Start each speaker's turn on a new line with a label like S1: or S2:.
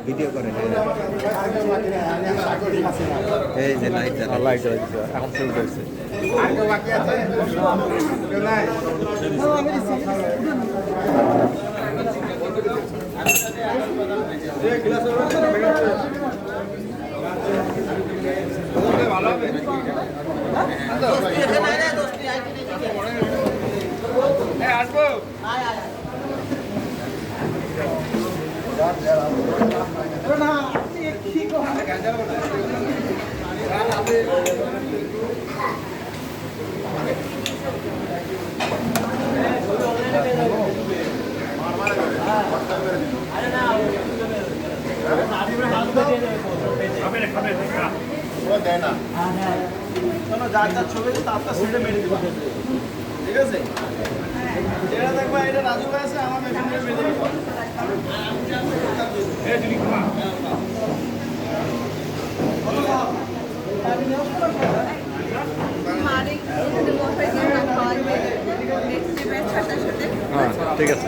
S1: Video করে এই যে লাইট
S2: লাইট এখন শুরু করছে।
S3: আসবো ছবি তারটা সেটা মেরে দিব ঠিক আছে যেটা দেখবা এটা রাজু আছে আমার মেশিন মেরে দিব এই তুমি কমা
S2: হ্যাঁ ঠিক আছে।